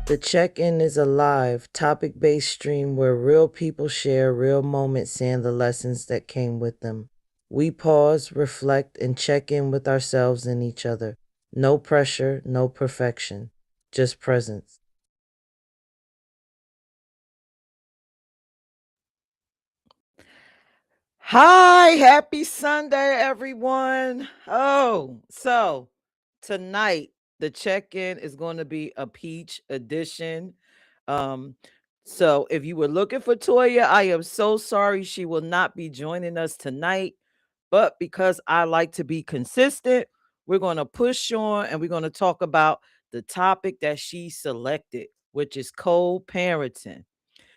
The check-in is a live, topic-based stream where real people share real moments and the lessons that came with them. We pause, reflect, and check in with ourselves and each other. No pressure, no perfection, just presence. Hi, happy Sunday, everyone. So tonight the check-in is going to be a peach edition. Um, so if you were looking for Toya, I am so sorry she will not be joining us tonight. But because I like to be consistent, we're going to push on and we're going to talk about the topic that she selected, which is co-parenting.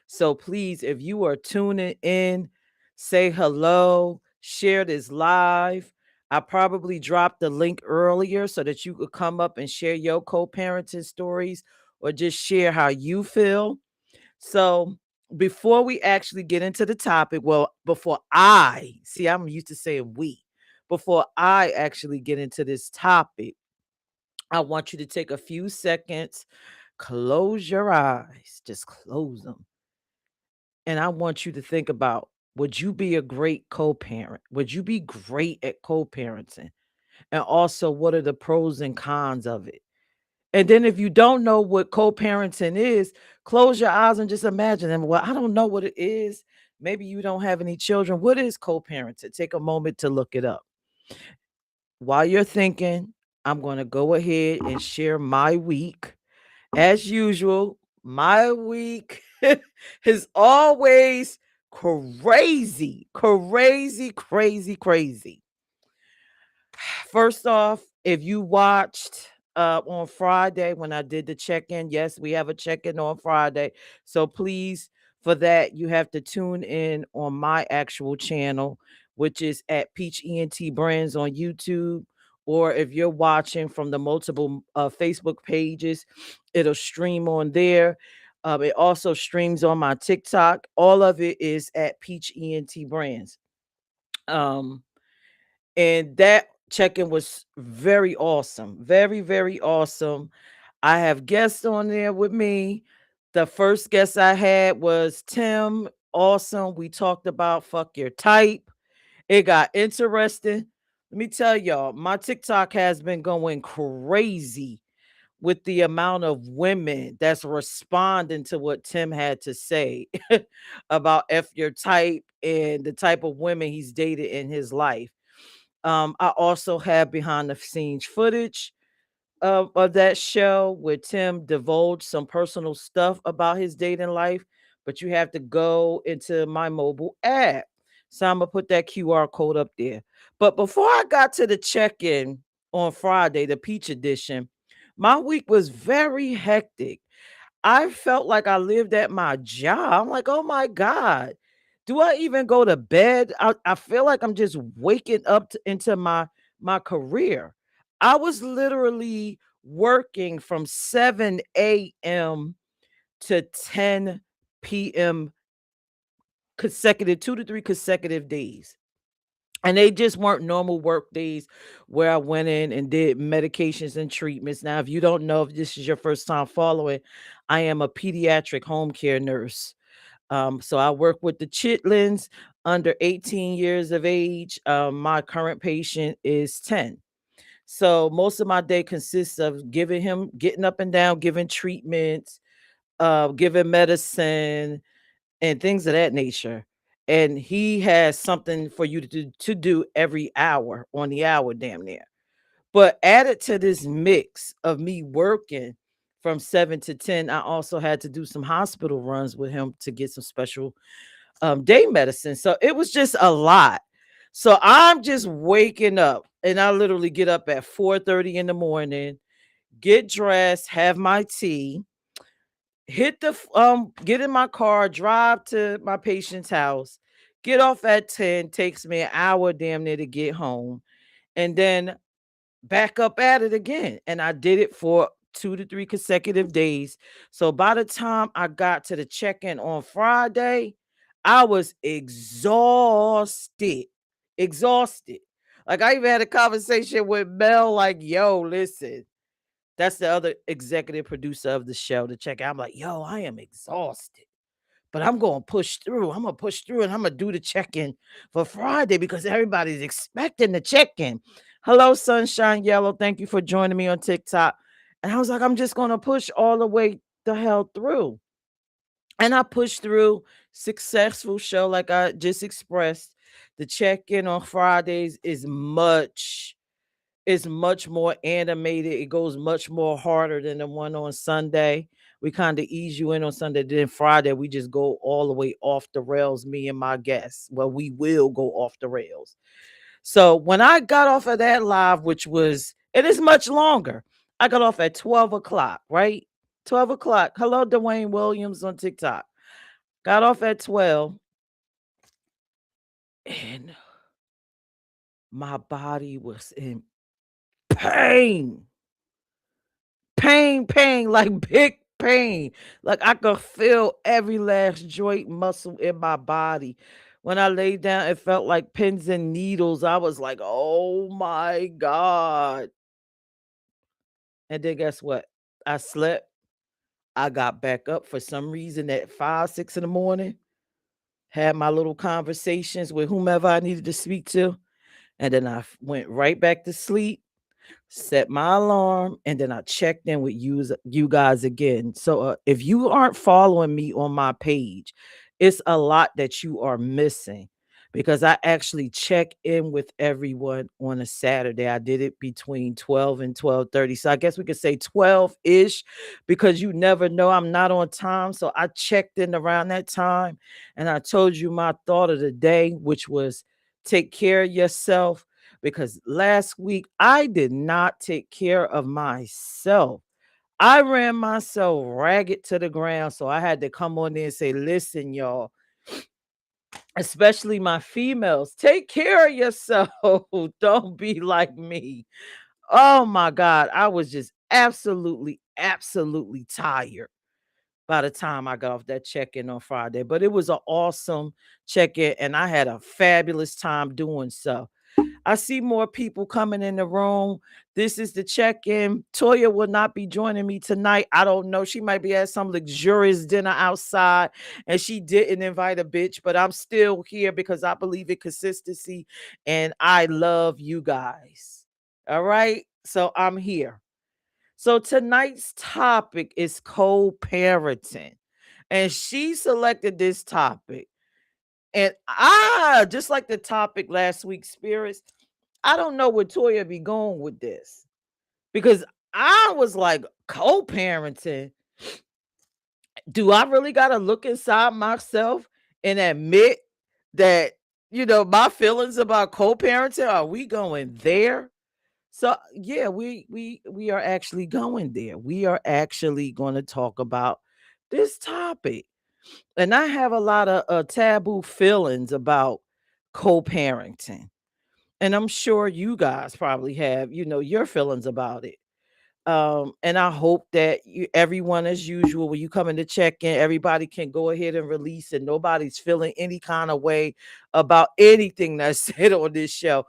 So please, if you are tuning in, say hello, share this live. I probably dropped the link earlier so that you could come up and share your co-parenting stories or just share how you feel. So before we actually get into the topic, well, before I see, I'm used to saying we, before I actually get into this topic, I want you to take a few seconds, close your eyes, just close them. And I want you to think about, would you be a great co-parent? Would you be great at co-parenting? And also, what are the pros and cons of it? And then if you don't know what co-parenting is, close your eyes and just imagine them. Well, I don't know what it is. Maybe you don't have any children. What is co-parenting? Take a moment to look it up. While you're thinking, I'm going to go ahead and share my week. As usual, my week is always crazy, crazy, crazy, crazy. First off, if you watched on Friday when I did the check-in, yes, we have a check-in on Friday. So please, for that, you have to tune in on my actual channel, which is at Peach ENT Brands on YouTube. Or if you're watching from the multiple Facebook pages, it'll stream on there. It also streams on my TikTok. All of it is at Peach ENT Brands. Um, and that check-in was very awesome. Very, very awesome. I have guests on there with me. The first guest I had was Tim. Awesome. We talked about fuck your type. It got interesting. Let me tell y'all, my TikTok has been going crazy with the amount of women that's responding to what Tim had to say about F your type and the type of women he's dated in his life. I also have behind the scenes footage of that show where Tim divulged some personal stuff about his dating life, but you have to go into my mobile app. So I'm gonna put that QR code up there. But before I got to the check-in on Friday, the Peach Edition, my week was very hectic. I felt like I lived at my job. I'm like, oh my God, do I even go to bed? I feel like I'm just waking up into my career. I was literally working from 7 a.m. to 10 p.m. consecutive, 2 to 3 consecutive days. And they just weren't normal work days where I went in and did medications and treatments. Now, if you don't know, if this is your first time following, I am a pediatric home care nurse. So I work with the chitlins under 18 years of age. My current patient is 10. So most of my day consists of getting up and down, giving treatments, giving medicine, and things of that nature. And he has something for you to do every hour on the hour, damn near. But added to this mix of me working from 7 to 10, I also had to do some hospital runs with him to get some special day medicine. So it was just a lot. So I'm just waking up and I literally get up at 4:30 in the morning, get dressed, have my tea, get in my car, drive to my patient's house, get off at 10, takes me an hour damn near to get home, and then back up at it again. And I did it for 2 to 3 consecutive days. So by the time I got to the check-in on Friday, I was exhausted. Exhausted. Like I even had a conversation with Mel, like, yo, listen. That's the other executive producer of the show, the check. I'm like, yo, I am exhausted, but I'm going to push through. I'm going to push through and I'm going to do the check-in for Friday because everybody's expecting the check-in. Hello, Sunshine Yellow. Thank you for joining me on TikTok. And I was like, I'm just going to push all the way the hell through. And I pushed through. Successful show, like I just expressed. The check-in on Fridays is much more animated. It goes much more harder than the one on Sunday. We kind of ease you in on Sunday. Then Friday, we just go all the way off the rails, me and my guests. Well, we will go off the rails. So when I got off of that live, it is much longer. I got off at 12 o'clock, right? 12 o'clock. Hello, Dwayne Williams on TikTok. Got off at 12 and my body was in pain. Pain, like big pain. Like I could feel every last joint muscle in my body. When I laid down, it felt like pins and needles. I was like, oh my God. And then guess what? I slept. I got back up for some reason at 5, 6 in the morning, had my little conversations with whomever I needed to speak to. And then went right back to sleep, set my alarm, and then I checked in with you guys again. So if you aren't following me on my page, it's a lot that you are missing because I actually check in with everyone on a Saturday. I did it between 12 and 12:30. So I guess we could say 12-ish because you never know. I'm not on time. So I checked in around that time and I told you my thought of the day, which was take care of yourself because last week I did not take care of myself. I ran myself ragged to the ground. So I had to come on there and say, listen, y'all, especially my females, take care of yourself. Don't be like me. Oh my God. I was just absolutely tired by the time I got off that check-in on Friday. But it was an awesome check-in and I had a fabulous time doing so. I see more people coming in the room. This is the check-in. Toya will not be joining me tonight. I don't know. She might be at some luxurious dinner outside and she didn't invite a bitch, but I'm still here because I believe in consistency and I love you guys. All right. So I'm here. So tonight's topic is co-parenting. And she selected this topic. And just like the topic last week, spirits, I don't know where Toya be going with this because I was like, co-parenting. Do I really got to look inside myself and admit that, my feelings about co-parenting, are we going there? So yeah, we are actually going there. We are actually going to talk about this topic. And I have a lot of taboo feelings about co-parenting. And I'm sure you guys probably have, your feelings about it. And I hope that everyone, as usual, when you come in to check in, everybody can go ahead and release, and nobody's feeling any kind of way about anything that's said on this show.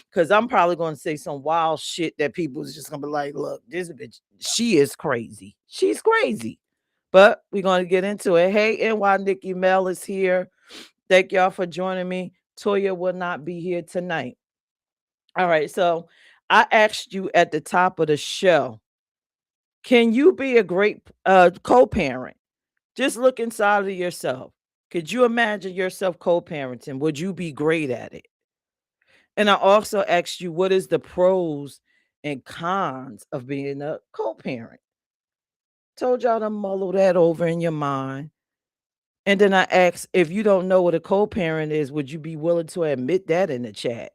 Because I'm probably going to say some wild shit that people's just going to be like, look, this bitch, she is crazy. She's crazy. But we're going to get into it. Hey, NY Nikki Mel is here. Thank y'all for joining me. Toya will not be here tonight. All right, so I asked you at the top of the show, can you be a great co-parent? Just look inside of yourself. Could you imagine yourself co-parenting? Would you be great at it? And I also asked you, what is the pros and cons of being a co-parent? Told y'all to mull that over in your mind. And then I asked, if you don't know what a co-parent is, would you be willing to admit that in the chat?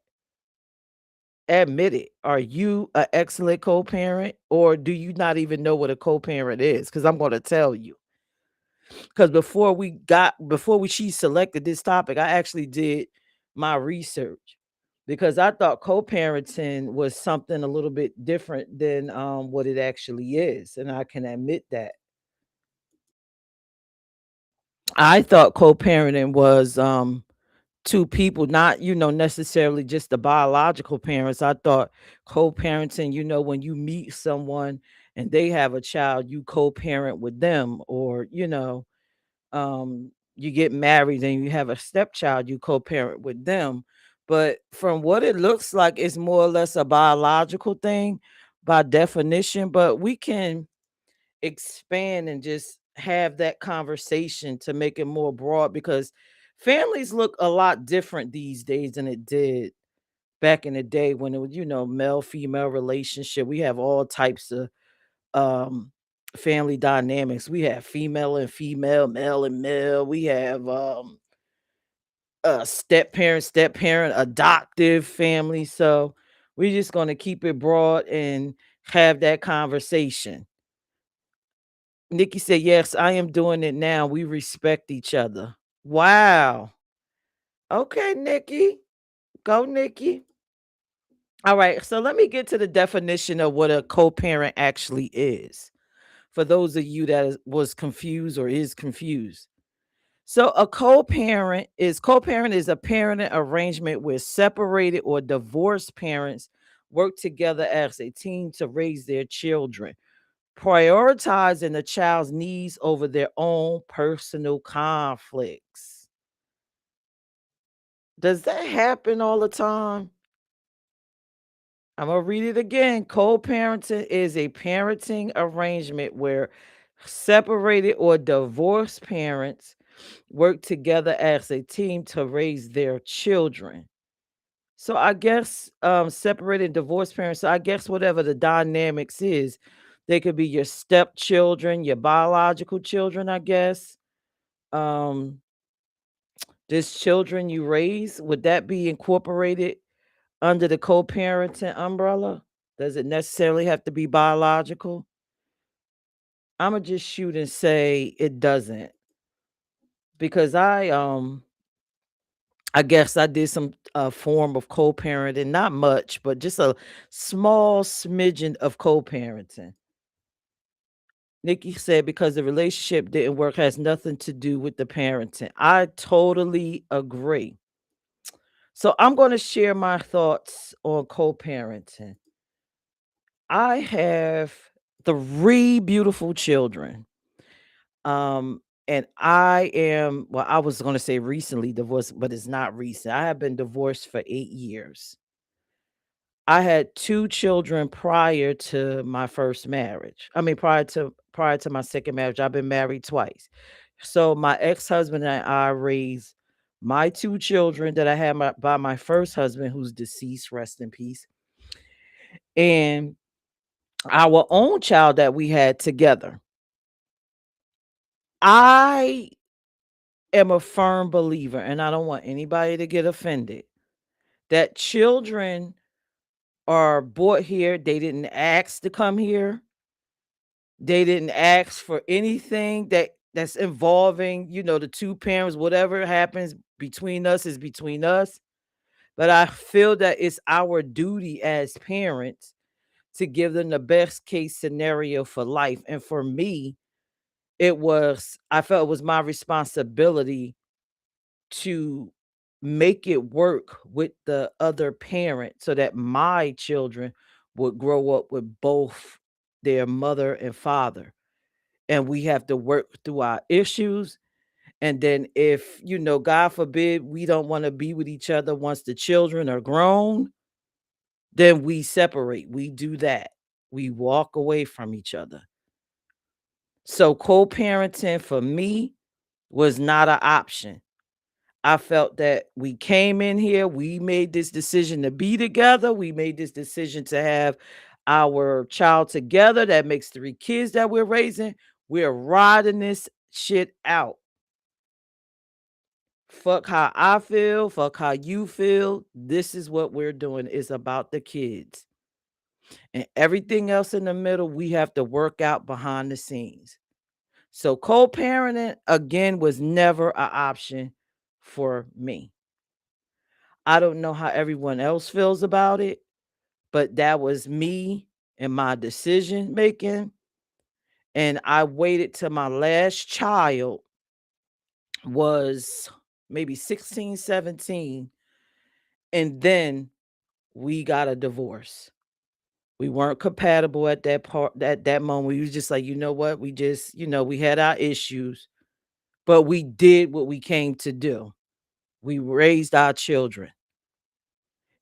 Admit it. Are you an excellent co-parent or do you not even know what a co-parent is? Because I'm going to tell you. Because she selected this topic, I actually did my research because I thought co-parenting was something a little bit different than what it actually is. And I can admit that. I thought co-parenting was two people, not, necessarily just the biological parents. I thought co-parenting, when you meet someone and they have a child, you co-parent with them, or you get married and you have a stepchild, you co-parent with them. But from what it looks like, it's more or less a biological thing by definition, but we can expand and just have that conversation to make it more broad, because families look a lot different these days than it did back in the day when it was, male female relationship. We have all types of um family dynamics. We have female and female, male and male. We have step parent, adoptive family. So we're just going to keep it broad and have that conversation. Nikki said, "Yes, I am doing it now. We respect each other." Wow. Okay, Nikki. Go, Nikki. All right. So let me get to the definition of what a co-parent actually is, for those of you that was confused or is confused. So a co-parent is a parenting arrangement where separated or divorced parents work together as a team to raise their children, prioritizing the child's needs over their own personal conflicts. Does that happen all the time? I'm going to read it again. Co-parenting is a parenting arrangement where separated or divorced parents work together as a team to raise their children. So I guess separated divorced parents, so I guess whatever the dynamics is, they could be your stepchildren, your biological children, I guess. Um, just children you raise, would that be incorporated under the co-parenting umbrella? Does it necessarily have to be biological? I'ma just shoot and say it doesn't, because I guess I did some form of co-parenting, not much, but just a small smidgen of co-parenting. Nikki said because the relationship didn't work has nothing to do with the parenting. I totally agree. So I'm going to share my thoughts on co-parenting. I have 3 beautiful children. And I was going to say recently divorced, but it's not recent. I have been divorced for 8 years. I had 2 children prior to my first marriage. I mean, prior to my second marriage. I've been married twice. So my ex-husband and I raised my 2 children that I had by my first husband, who's deceased, rest in peace, and our own child that we had together. I am a firm believer, and I don't want anybody to get offended, that children are brought here. They didn't ask to come here. They didn't ask for anything that's involving, the 2 parents. Whatever happens between us is between us. But I feel that it's our duty as parents to give them the best case scenario for life. And for me, I felt it was my responsibility to make it work with the other parent so that my children would grow up with both their mother and father. And we have to work through our issues. And then if, God forbid, we don't want to be with each other once the children are grown, then we separate. We do that. We walk away from each other. So co-parenting for me was not an option. I felt that we came in here, we made this decision to be together, we made this decision to have our child together. That makes 3 kids that we're raising. We're riding this shit out. Fuck how I feel, fuck how you feel. This is what we're doing. It's about the kids. And everything else in the middle, we have to work out behind the scenes. So co-parenting again was never an option for me. I don't know how everyone else feels about it, but that was me and my decision making. And I waited till my last child was maybe 16, 17, and then we got a divorce. We weren't compatible at that moment. We was just like, "You know what? We just, we had our issues, but we did what we came to do. We raised our children."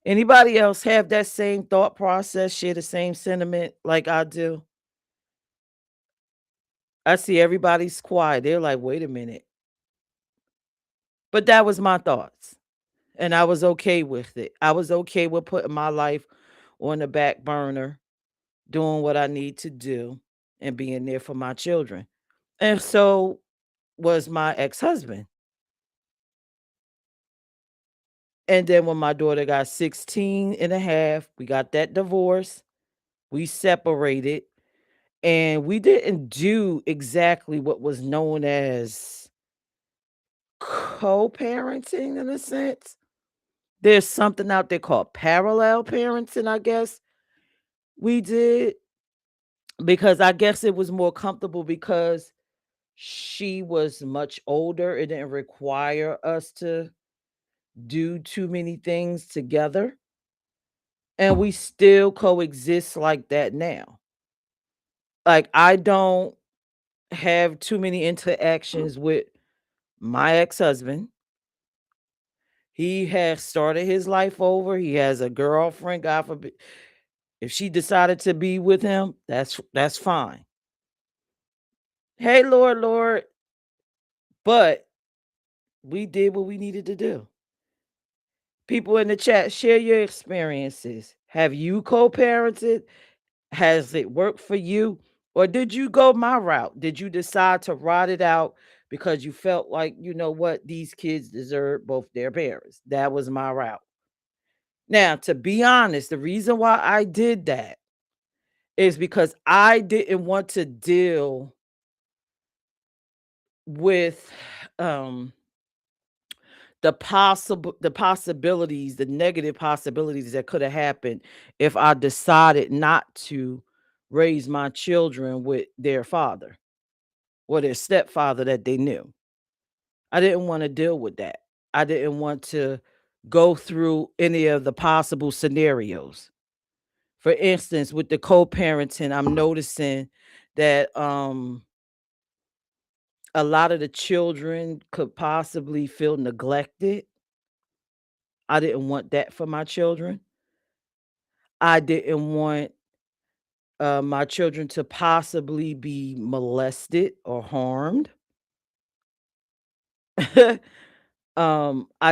Anybody else have that same thought process, share the same sentiment like I do? I see everybody's quiet. They're like, "Wait a minute." But that was my thoughts, and I was okay with it. I was okay with putting my life on the back burner, doing what I need to do, and being there for my children. And so was my ex-husband. And then when my daughter got 16 and a half, we got that divorce. We separated, and we didn't do exactly what was known as co-parenting in a sense. There's something out there called parallel parenting, I guess we did, because I guess it was more comfortable because she was much older. It didn't require us to do too many things together. And we still coexist like that now. Like, I don't have too many interactions with my ex-husband. He has started his life over. He has a girlfriend, God forbid. If she decided to be with him, that's fine. Hey, Lord, Lord, but we did what we needed to do. People in the chat, share your experiences. Have you co-parented? Has it worked for you? Or did you go my route? Did you decide to ride it out because you felt like, you know what, these kids deserve both their parents? That was my route. Now, to be honest, the reason why I did that is because I didn't want to deal with um the possibilities, the negative possibilities that could have happened if I decided not to raise my children with their father or their stepfather that they knew. I didn't want to deal with that. I didn't want to go through any of the possible scenarios. For instance, with the co-parenting, I'm noticing that a lot of the children could possibly feel neglected. I didn't want that for my children. I didn't want my children to possibly be molested or harmed. I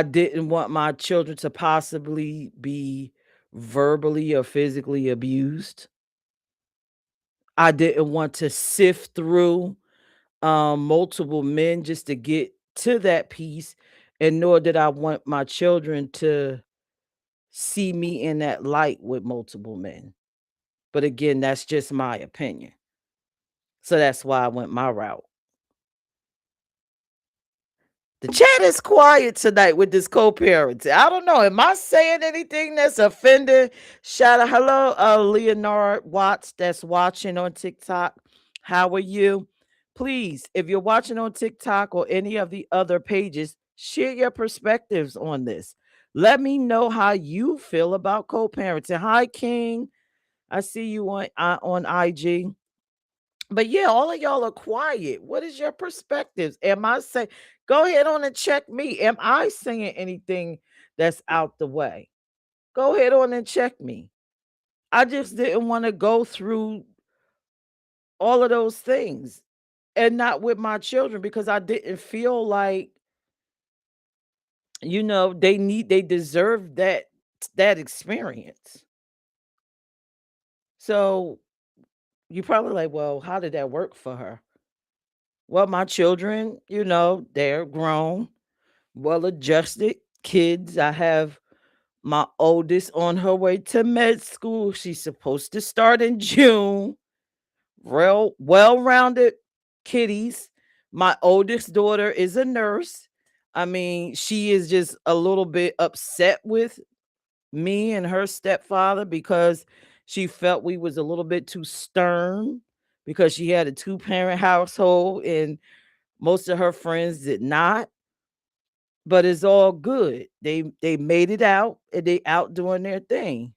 didn't want my children to possibly be verbally or physically abused. I didn't want to sift through multiple men just to get to that piece, and nor did I want my children to see me in that light with multiple men. But again, that's just my opinion. So that's why I went my route. The chat is quiet tonight with this co-parenting. I don't know. Am I saying anything that's offending? Shout out, hello, Leonard Watts that's watching on TikTok. How are you? Please, if you're watching on TikTok or any of the other pages, share your perspectives on this. Let me know how you feel about co-parenting. Hi, King. I see you on IG. But yeah, all of y'all are quiet. What is your perspectives? Am I saying, go ahead on and check me. Am I saying anything that's out the way? Go ahead on and check me. I just didn't want to go through all of those things and not with my children because I didn't feel like, they deserve that experience. So you probably like, well, how did that work for her? Well, my children, they're grown, well-adjusted kids. I have my oldest on her way to med school. She's supposed to start in June. Well-rounded kiddies. My oldest daughter is a nurse. I mean, she is just a little bit upset with me and her stepfather because she felt we was a little bit too stern because she had a two-parent household and most of her friends did not. But it's all good. They made it out and they out doing their thing.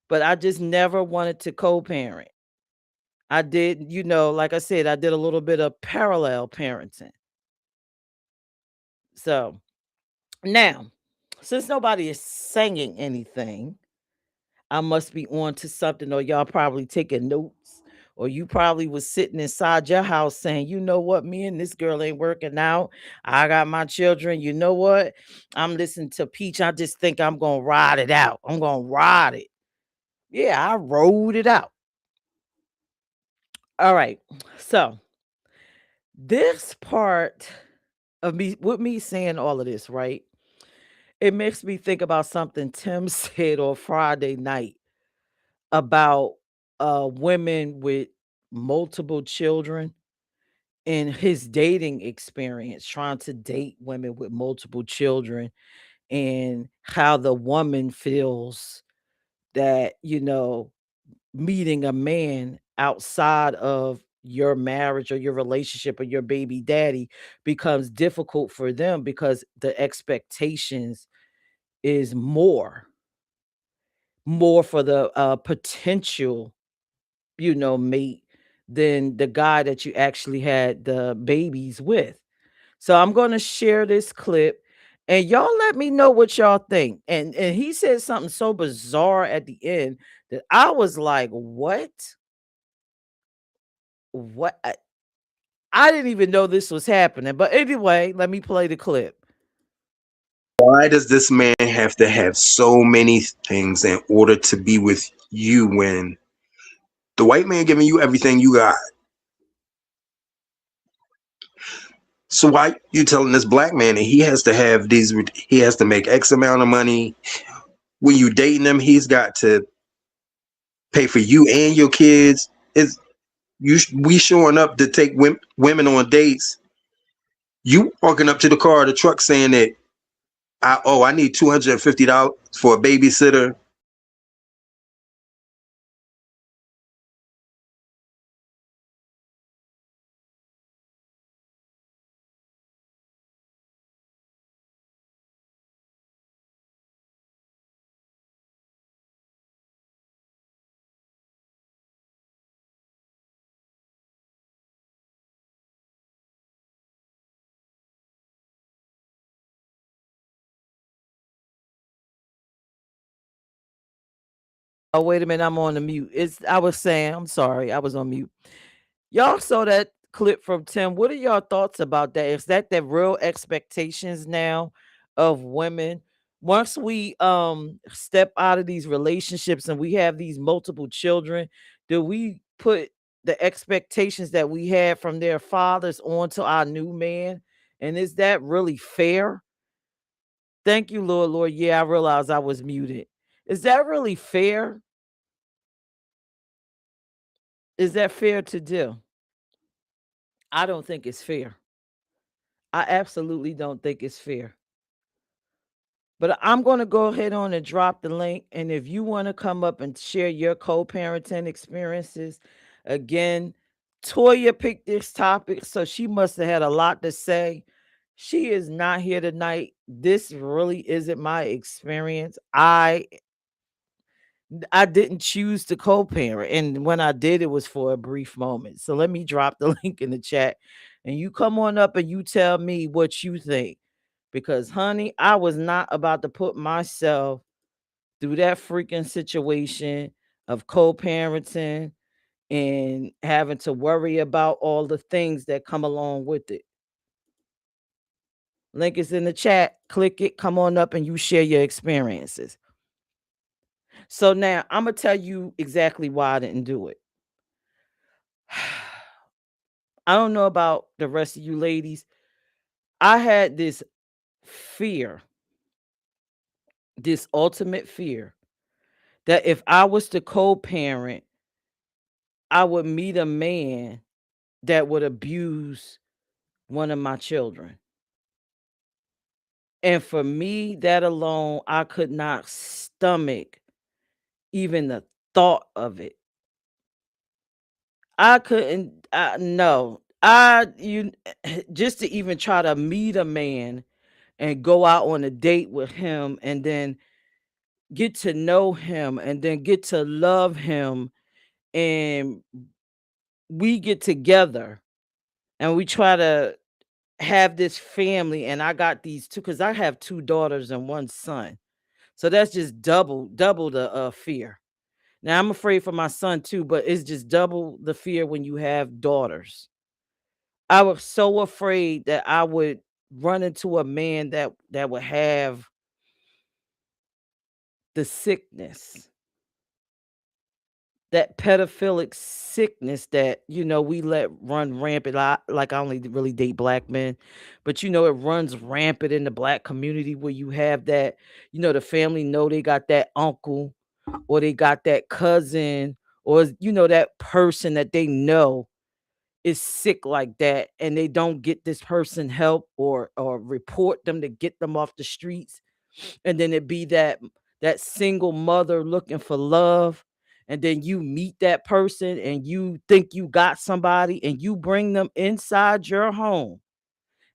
but I just never wanted to co-parent. I did, like I said, I did a little bit of parallel parenting. So now, since nobody is saying anything, I must be on to something, or y'all probably taking notes, or you probably was sitting inside your house saying, you know what, me and this girl ain't working out. I got my children. You know what? I'm listening to Peach. I just think I'm gonna ride it out. I'm gonna ride it. Yeah, I rode it out. All right. So this part of me, with me saying all of this, right? It makes me think about something Tim said on Friday night about women with multiple children and his dating experience, trying to date women with multiple children, and how the woman feels that, meeting a man outside of your marriage or your relationship or your baby daddy becomes difficult for them because the expectations is more for the potential, mate, than the guy that you actually had the babies with. So I'm going to share this clip and y'all let me know what y'all think. And he said something so bizarre at the end that I was like, "What? What?" I didn't even know this was happening. But anyway, let me play the clip. Why does this man have to have so many things in order to be with you when the white man giving you everything you got? So why you telling this black man that he has to have these? He has to make X amount of money. When you dating him, he's got to pay for you and your kids. Is we showing up to take women on dates? You walking up to the car, or the truck, saying that I need $250 for a babysitter. Oh, wait a minute, I'm on the mute. I was saying, I'm sorry, I was on mute. Y'all saw that clip from Tim. What are y'all thoughts about that? Is that the real expectations now of women? Once we step out of these relationships and we have these multiple children, do we put the expectations that we had from their fathers onto our new man? And is that really fair? Thank you, Lord, Lord. Yeah, I realized I was muted. Is that really fair? Is that fair to do? I don't think it's fair. I absolutely don't think it's fair. But I'm going to go ahead on and drop the link. And if you want to come up and share your co-parenting experiences, again, Toya picked this topic, so she must have had a lot to say. She is not here tonight. This really isn't my experience. I didn't choose to co-parent, and when I did, it was for a brief moment. So let me drop the link in the chat, and you come on up and you tell me what you think. Because, honey, I was not about to put myself through that freaking situation of co-parenting and having to worry about all the things that come along with it. Link is in the chat. Click it, come on up, and you share your experiences. So now I'm gonna tell you exactly why I didn't do it. I don't know about the rest of you ladies. I had this fear, this ultimate fear, that if I was to co-parent, I would meet a man that would abuse one of my children. And for me, that alone, I could not stomach even the thought of it. I couldn't, no. Just to even try to meet a man and go out on a date with him and then get to know him and then get to love him, and we get together and we try to have this family, and I got these two because I have two daughters and one son. So that's just double the fear. Now I'm afraid for my son too, but it's just double the fear when you have daughters. I was so afraid that I would run into a man that would have the sickness, that pedophilic sickness that, we let run rampant. I only really date black men, but it runs rampant in the black community where you have that, the family know they got that uncle or they got that cousin, or that person that they know is sick like that, and they don't get this person help or report them to get them off the streets. And then it be that single mother looking for love, and then you meet that person and you think you got somebody and you bring them inside your home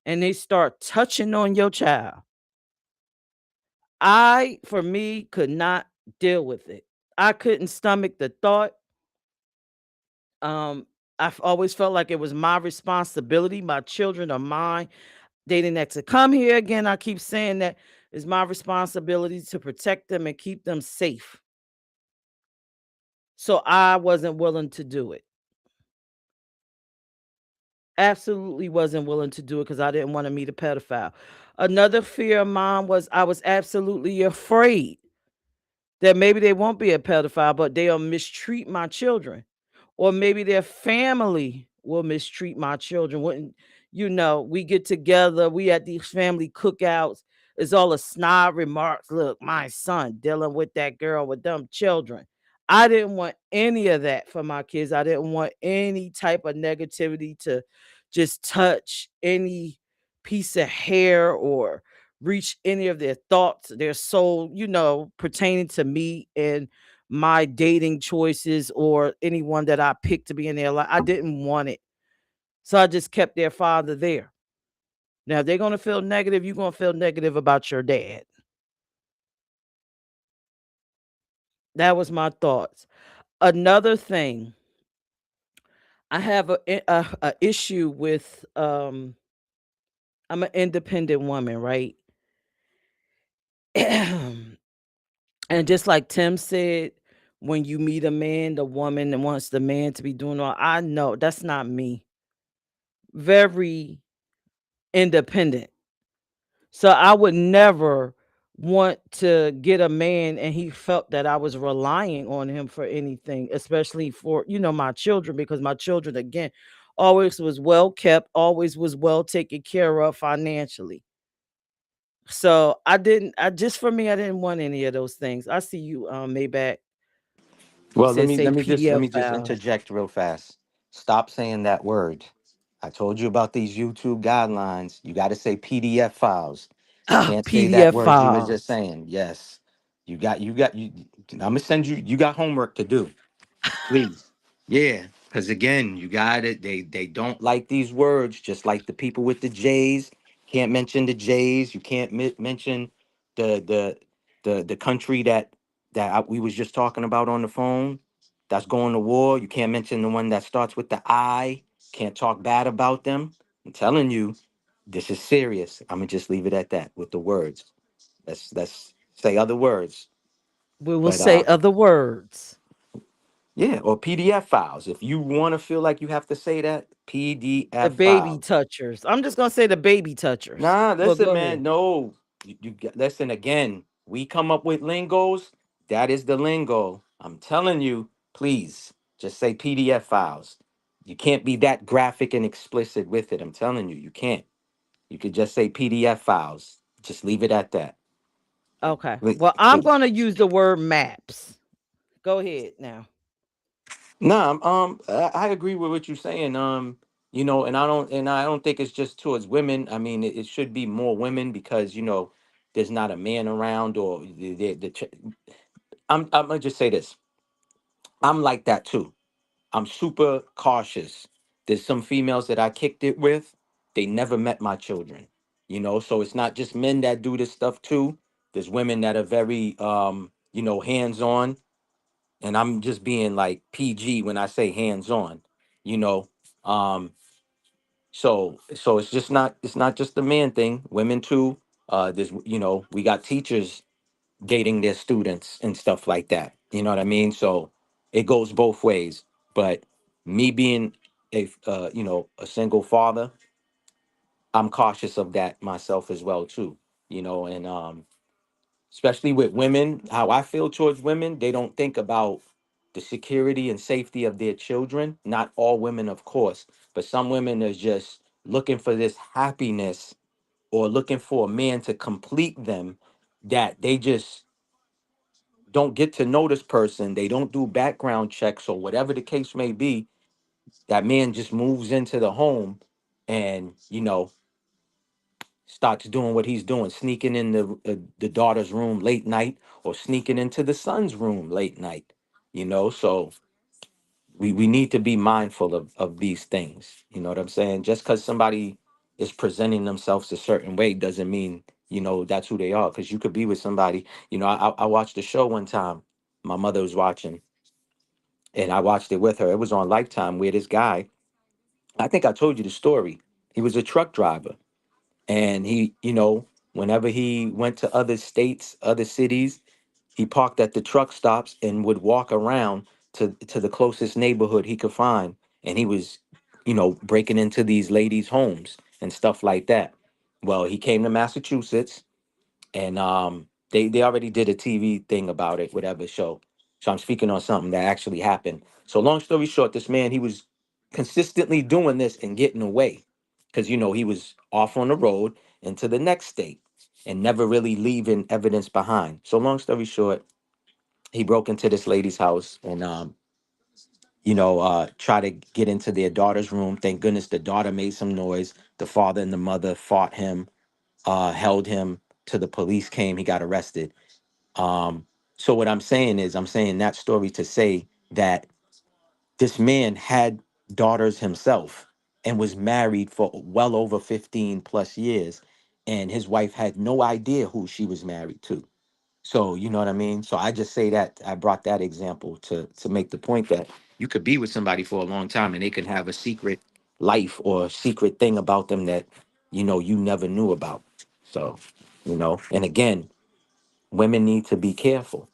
and they start touching on your child. I, for me, could not deal with it. I couldn't stomach the thought. um I've always felt like it was my responsibility. My children are mine. They didn't have to come here again. I keep saying that it's my responsibility to protect them and keep them safe. So I wasn't willing to do it. Absolutely wasn't willing to do it because I didn't want to meet a pedophile. Another fear of mine was I was absolutely afraid that maybe they won't be a pedophile, but they'll mistreat my children. Or maybe their family will mistreat my children. When, we get together, we at these family cookouts, it's all a snob remarks. Look, my son dealing with that girl with them children. I didn't want any of that for my kids. I didn't want any type of negativity to just touch any piece of hair or reach any of their thoughts, their soul, pertaining to me and my dating choices or anyone that I picked to be in their life. I didn't want it. So I just kept their father there. Now, if they're going to feel negative, you're going to feel negative about your dad. That was my thoughts. Another thing, I have a issue with I'm an independent woman, right? And just like Tim said, when you meet a man, the woman that wants the man to be doing all, I know that's not me. Very independent. So I would never want to get a man and he felt that I was relying on him for anything, especially for, my children, because my children, again, always was well kept, always was well taken care of financially. So I just for me, I didn't want any of those things. I see you, Maybach. You Well, let said me say let me just let PDF me just files. interject real fast. Stop saying that word. I told you about these YouTube guidelines. You got to say PDF files. You Ah, can't say that PDF word you were just files. saying. Yes, you. I'm gonna send you. You got homework to do. Please. Yeah, because again, you got it. They don't like these words, just like the people with the J's. Can't mention the J's. You can't mention the the the country we was just talking about on the phone. That's going to war. You can't mention the one that starts with the I. Can't talk bad about them. I'm telling you, this is serious. I'm gonna just leave it at that with the words. Let's say other words. We will But say other words. yeah, or PDF files. If you want to feel like you have to say that, The PDF baby files. touchers. I'm just gonna say the baby touchers. Nah, But listen, go man. ahead. No, listen again. We come up with lingos. That is the lingo. I'm telling you, please just say PDF files. You can't be that graphic and explicit with it. I'm telling you, you can't. You could just say PDF files. Just leave it at that. Okay. Wait, Well, I'm please. gonna use the word maps. Go ahead now. No, I agree with what you're saying. And I don't think it's just towards women. I mean, it should be more women because there's not a man around or I'm gonna just say this. I'm like that too. I'm super cautious. There's some females that I kicked it with. They never met my children. So it's not just men that do this stuff too. There's women that are very hands on, and I'm just being like PG when I say hands on, you know. Um, so it's not just the man thing, women too. There's we got teachers dating their students and stuff like that. You know what I mean? So it goes both ways. But me being a single father, I'm cautious of that myself as well too. And especially with women, how I feel towards women, they don't think about the security and safety of their children. Not all women, of course, but some women are just looking for this happiness or looking for a man to complete them, that they just don't get to know this person. They don't do background checks or whatever the case may be. That man just moves into the home and, starts doing what he's doing, sneaking in the daughter's room late night or sneaking into the son's room late night. So we need to be mindful of these things. You know what I'm saying? Just because somebody is presenting themselves a certain way doesn't mean, that's who they are. Because you could be with somebody. I watched a show one time. My mother was watching, and I watched it with her. It was on Lifetime, where this guy, I think I told you the story. He was a truck driver, and he, whenever he went to other states, other cities, he parked at the truck stops and would walk around to the closest neighborhood he could find, and he was, breaking into these ladies' homes and stuff like that. Well, he came to Massachusetts, and they already did a TV thing about it, whatever show. So I'm speaking on something that actually happened. So long story short, this man, he was consistently doing this and getting away, because he was off on the road into the next state and never really leaving evidence behind. So long story short, he broke into this lady's house and try to get into their daughter's room. Thank goodness the daughter made some noise. The father and the mother fought him, held him till the police came. He got arrested. So what I'm saying is, I'm saying that story to say that this man had daughters himself and was married for well over 15 plus years, and his wife had no idea who she was married to. So you know what I mean? So I just say that I brought that example to make the point that you could be with somebody for a long time and they can have a secret life or a secret thing about them that you never knew about. So, and again, women need to be careful.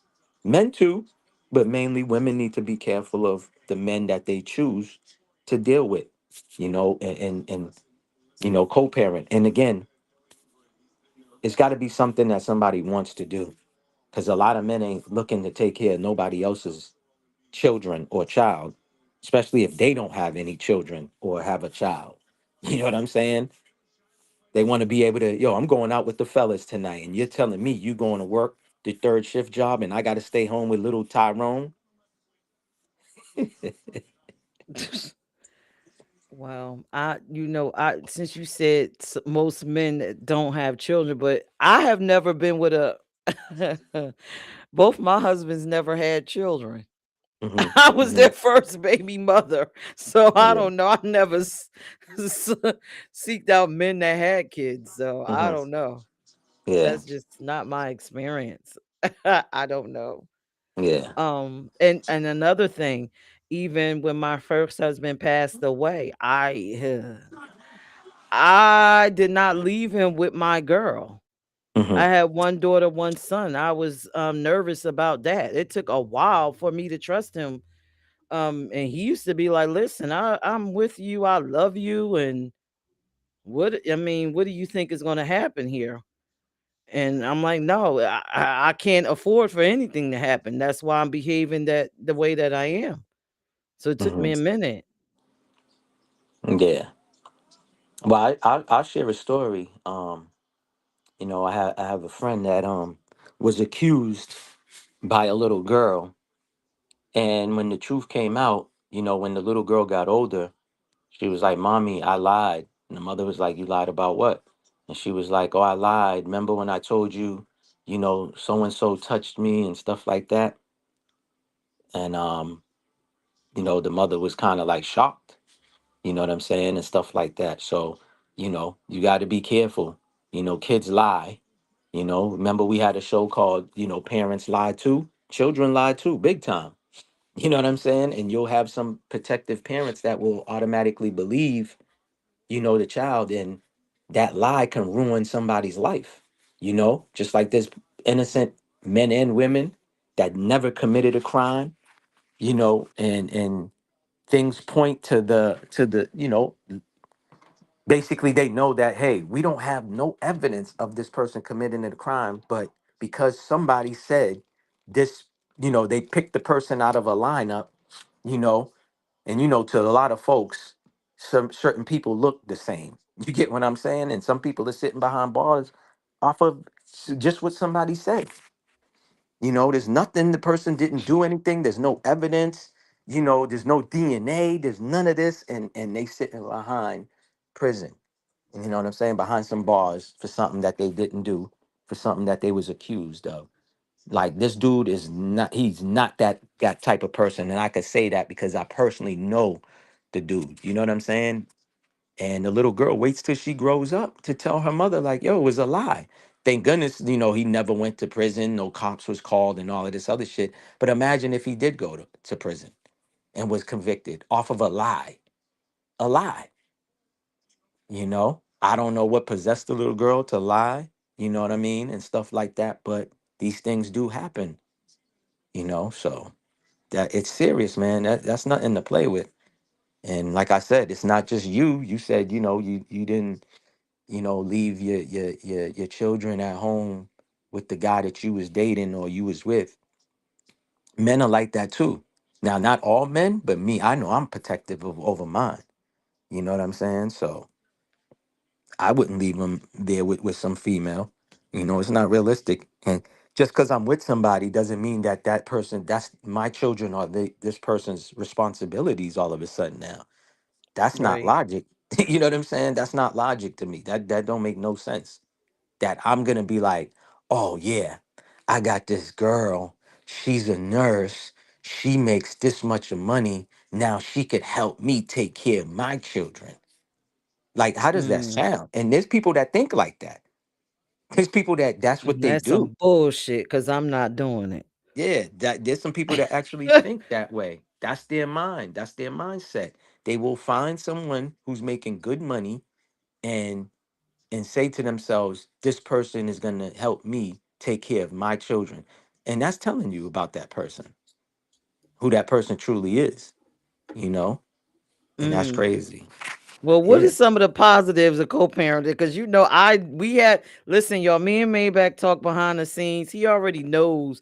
Men too, but mainly women need to be careful of the men that they choose to deal with, and co-parent. And again, it's got to be something that somebody wants to do, because a lot of men ain't looking to take care of nobody else's children or child, especially if they don't have any children or have a child. You know what I'm saying? They want to be able to, yo, I'm going out with the fellas tonight, and you're telling me you going to work the third shift job, and I got to stay home with little Tyrone. Well, I since you said most men that don't have children, but I have never been with a both my husbands never had children. Hmm. I was Hmm. their first baby mother. So I Yeah. don't know. I never s- seeked out men that had kids. So I Hmm. don't know. Yeah. That's just not my experience. I don't know. Yeah. And another thing, even when my first husband passed away, I did not leave him with my girl. I Hmm. had one daughter, one son. I was nervous about that. It took a while for me to trust him. And he used to be like, "Listen, I'm with you. I love you, and what do you think is going to happen here?" And I'm like, "No, I can't afford for anything to happen. That's why I'm behaving that the way that I am." So it took Hmm. me a minute. Yeah. Well, I'll share a story. I have a friend that was accused by a little girl, and when the truth came out, when the little girl got older, she was like, "Mommy, I lied." And the mother was like, "You lied about what?" And she was like, "Oh, I lied. Remember when I told you, so and so touched me and stuff like that?" And the mother was kind of like shocked, you know what I'm saying, and stuff like that. So, you got to be careful. Kids lie, You know, remember we had a show called, Parents Lie Too, Children Lie Too, big time. You know what I'm saying? And you'll have some protective parents that will automatically believe, the child, and that lie can ruin somebody's life. Just like there's innocent men and women that never committed a crime, and things point to the basically they know that, hey, we don't have no evidence of this person committing a crime, but because somebody said this, they picked the person out of a lineup, you know and to a lot of folks, some certain people look the same. You get what I'm saying? And some people are sitting behind bars off of just what somebody said. There's nothing, the person didn't do anything, there's no evidence, there's no DNA, there's none of this, and they sitting behind prison. You know what I'm saying? Behind some bars for something that they didn't do, for something that they was accused of. Like, this dude is not, he's not that type of person. And I could say that because I personally know the dude. You know what I'm saying? And the little girl waits till she grows up to tell her mother, like, yo, it was a lie. Thank goodness, he never went to prison, no cops was called and all of this other shit. But imagine if he did go to prison and was convicted off of a lie. A lie. I don't know what possessed the little girl to lie, you know what I mean, and stuff like that. But these things do happen, so that it's serious, man. That's nothing to play with. And like I said, it's not just you. You said, you didn't, leave your children at home with the guy that you was dating or you was with. Men are like that too. Now, not all men, but me, I know I'm protective over mine. You know what I'm saying? So I wouldn't leave them there with some female. It's not realistic. And just because I'm with somebody doesn't mean that person, that's my children, or this person's responsibilities all of a sudden now. That's not Right. logic. You know what I'm saying? That's not logic to me. That don't make no sense. That I'm gonna be like, oh yeah, I got this girl. She's a nurse. She makes this much of money. Now she could help me take care of my children. Like, how does that Mm. sound? And there's people that think like that. There's people that's what they That's do. some bullshit because I'm not doing it. Yeah, that there's some people that actually think that way. That's their mind. That's their mindset. They will find someone who's making good money and say to themselves, this person is going to help me take care of my children. And that's telling you about that person, who that person truly is, you know? And that's Mm. crazy. Well, what Yeah. is some of the positives of co-parenting? Because we had listen, y'all. Me and Maybach talk behind the scenes. He already knows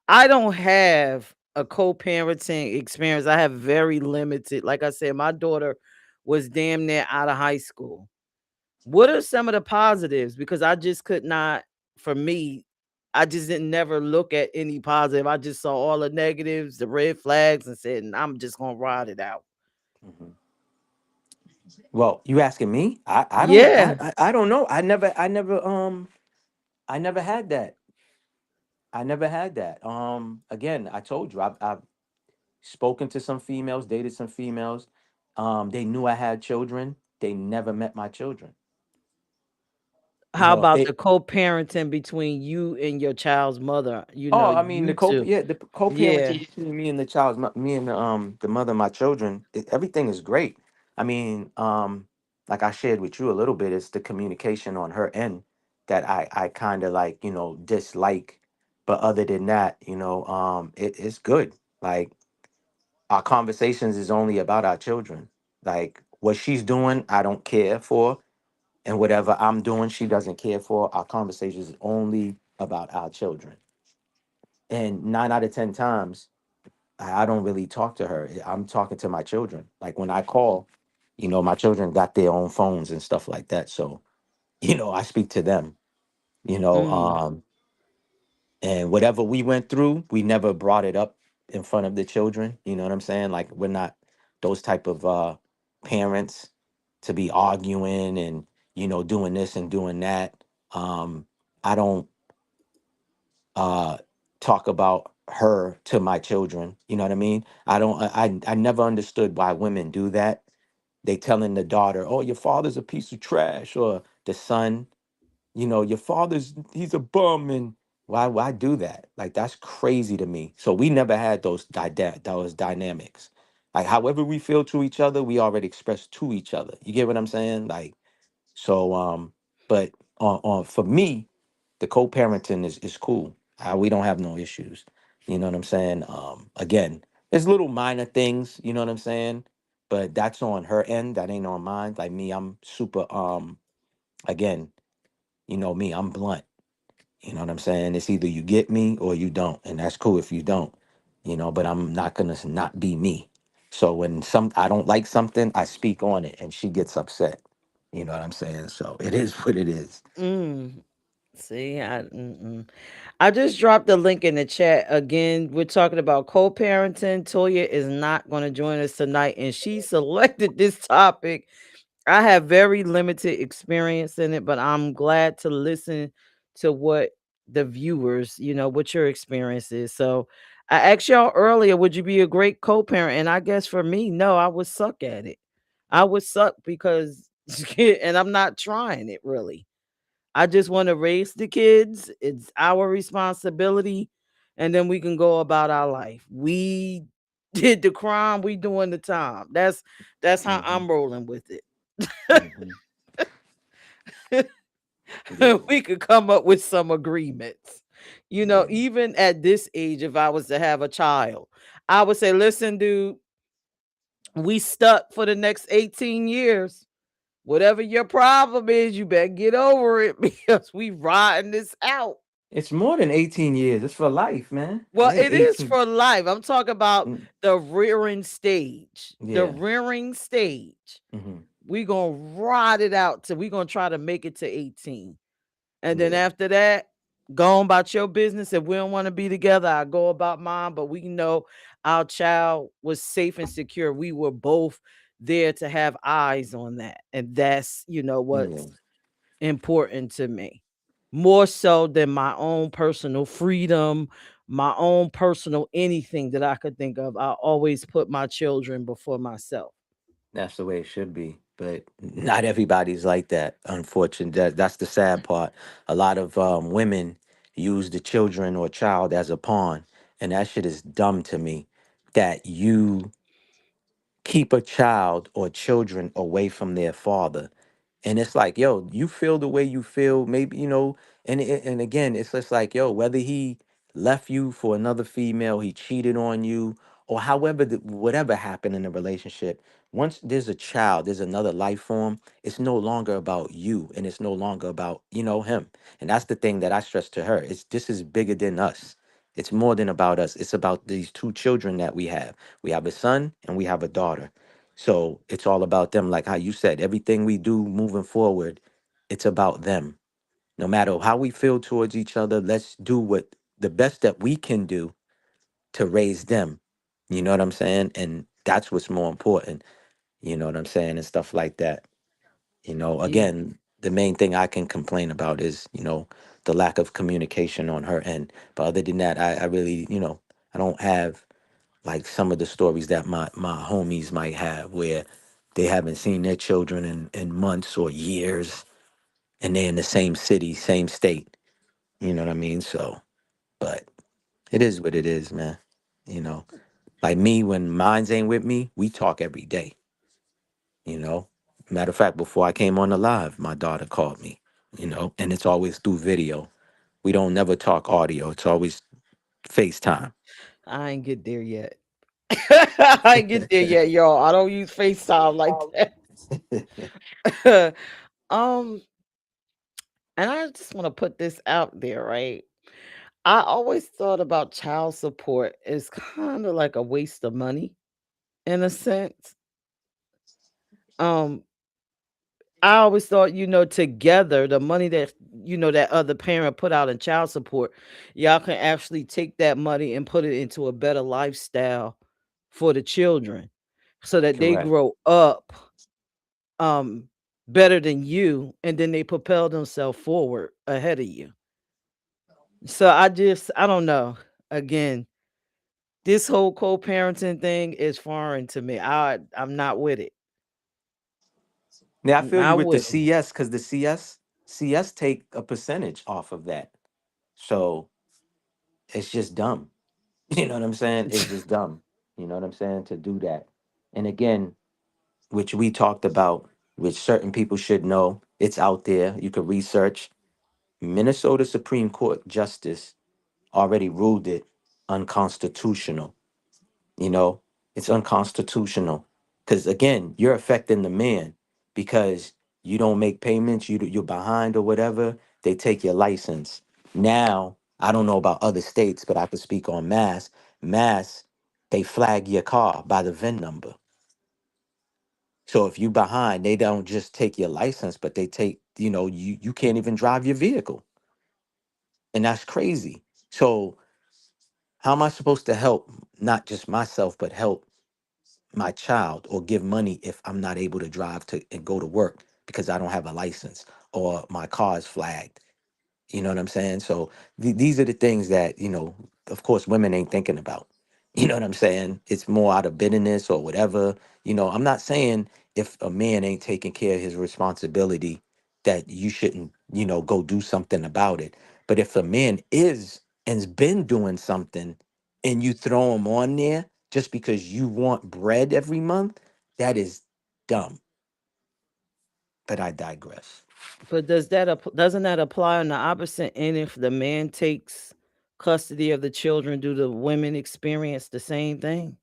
I don't have a co-parenting experience. I have very limited. Like I said, my daughter was damn near out of high school. What are some of the positives? Because I just could not. For me, I just didn't never look at any positive. I just saw all the negatives, the red flags, and said, I'm just gonna ride it out. Mhm. Well, you asking me? I don't Yeah. I don't know. I never had that. I never had that. Again, I told you I've spoken to some females, dated some females. They knew I had children. They never met my children. How If about they the co-parenting between you and your child's mother? Oh, I mean, You two. the Yeah. co-parenting between me and the child's me and the mother of my children, everything is great. I mean, like I shared with you a little bit, it's the communication on her end that I kind of like, dislike. But other than that, it's good. Like, our conversations is only about our children. Like, what she's doing, I don't care for, and whatever I'm doing, she doesn't care for. Our conversations is only about our children. And 9 out of 10 times, I don't really talk to her. I'm talking to my children. Like, when I call, my children got their own phones and stuff like that. So, I speak to them, you know, Mm, um, and whatever we went through, we never brought it up in front of the children. You know what I'm saying? Like, we're not those type of parents to be arguing and, doing this and doing that. I don't uh talk about her to my children. You know what I mean? I don't I never understood why women do that. They telling the daughter, oh, your father's a piece of trash, or the son, your father's he's a bum, and why do that? Like that's crazy to me. So we never had those dynamics. Like however we feel to each other, we already express to each other. You get what I'm saying? Like so but on for me, the co-parenting is cool. We don't have no issues. You know what I'm saying? Again, there's little minor things, you know what I'm saying? But that's on her end, that ain't on mine. Like me, I'm super again, you know me, I'm blunt. You know what I'm saying? It's either you get me or you don't, and that's cool if you don't. But I'm not gonna not be me. So when I don't like something, I speak on it, and she gets upset. You know what I'm saying? So it is what it is. Mm. See, I just dropped the link in the chat. Again, we're talking about co-parenting. Toya is not going to join us tonight, and she selected this topic. I have very limited experience in it, but I'm glad to listen to what the viewers, what your experience is. So I asked y'all earlier, would you be a great co-parent? And I guess for me, no, I would suck at it. I would suck because, and I'm not trying it really. I just want to raise the kids. It's our responsibility. And then we can go about our life. We did the crime, we doing the time. That's how Hmm. I'm rolling with it. Hmm. Yeah. We could come up with some agreements. Yeah. Even at this age, if I was to have a child, I would say, listen, dude, we stuck for the next 18 years. Whatever your problem is, you better get over it because we riding this out. It's more than 18 years. It's for life, man. It Well, ain't it is 18. for life. I'm talking about Mm. the rearing stage. The Yeah. rearing stage. Hmm. We gonna ride it out till we gonna try to make it to 18. And then Yeah. after that, go on about your business. If we don't want to be together, I go about mine. But we know our child was safe and secure. We were both there to have eyes on that. And that's, Yeah. what's important to me. More so than my own personal freedom, my own personal anything that I could think of. I always put my children before myself. That's the way it should be. But not everybody's like that. Unfortunately, that's the sad part. A lot of women use the children or child as a pawn, and that shit is dumb to me. That you keep a child or children away from their father, and it's like, yo, you feel the way you feel, maybe, and again, it's just like, yo, whether he left you for another female, he cheated on you, or however, whatever happened in the relationship, once there's a child, there's another life form, it's no longer about you, and it's no longer about, him. And that's the thing that I stress to her. This is bigger than us. It's more than about us. It's about these two children that we have. We have a son and we have a daughter. So it's all about them. Like how you said, everything we do moving forward, it's about them. No matter how we feel towards each other, let's do what the best that we can do to raise them. You know what I'm saying? And that's what's more important. You know what I'm saying? And stuff like that. Yeah. Again, the main thing I can complain about is, the lack of communication on her end. But other than that, I really, I don't have like some of the stories that my homies might have where they haven't seen their children in months or years, and they're in the same city, same state. You know what I mean? So, but it is what it is, man. You know, like me, when mines ain't with me, we talk every day. You know, matter of fact, before I came on the live, my daughter called me. And it's always through video. We don't never talk audio. It's always FaceTime. I ain't get there yet. I ain't get there yet, y'all. I don't use FaceTime like that. um, and I just want to put this out there, right? I always thought about child support as kind of like a waste of money in a sense. Um, I always thought, together, the money that, that other parent put out in child support, y'all can actually take that money and put it into a better lifestyle for the children so that they Correct. grow up um better than you, and then they propel themselves forward ahead of you. So I don't know. Again, this whole co-parenting thing is foreign to me. I'm not with it. Now I feel you Not with the with it. CS because the CS. CS take a percentage off of that. So it's just dumb. You know what I'm saying? It's just dumb. You know what I'm saying? To do that. And again, which we talked about, which certain people should know, it's out there. You could research. Minnesota Supreme Court Justice already ruled it unconstitutional. You know, it's unconstitutional because again, you're affecting the man because you don't make payments, you're behind or whatever. They take your license. Now, I don't know about other states, but I could speak on Mass. Mass, they flag your car by the VIN number. So if you behind, they don't just take your license, but they take, you can't even drive your vehicle. And that's crazy. So how am I supposed to help not just myself, but help my child or give money if I'm not able to drive to and go to work because I don't have a license or my car is flagged? You know what I'm saying? So these are the things that, of course, women ain't thinking about. You know what I'm saying? It's more out of bitterness or whatever. I'm not saying if a man ain't taking care of his responsibility that you shouldn't, go do something about it. But if a man is and's been doing something and you throw him on there just because you want bread every month, that is dumb. But I digress. But doesn't that apply on the opposite end if the man takes custody of the children? Do the women experience the same thing?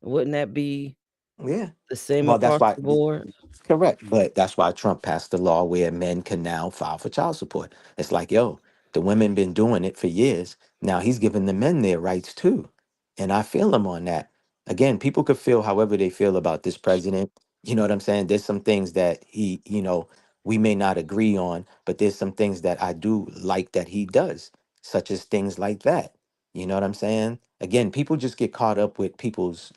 Wouldn't that be Yeah. the same Well, that's across why. the board? Correct. But that's why Trump passed the law where men can now file for child support. It's like, yo, the women been doing it for years. Now he's giving the men their rights too. And I feel him on that. Again, people could feel however they feel about this president. You know what I'm saying? There's some things that we may not agree on, but there's some things that I do like that he does, such as things like that. You know what I'm saying? Again, people just get caught up with people's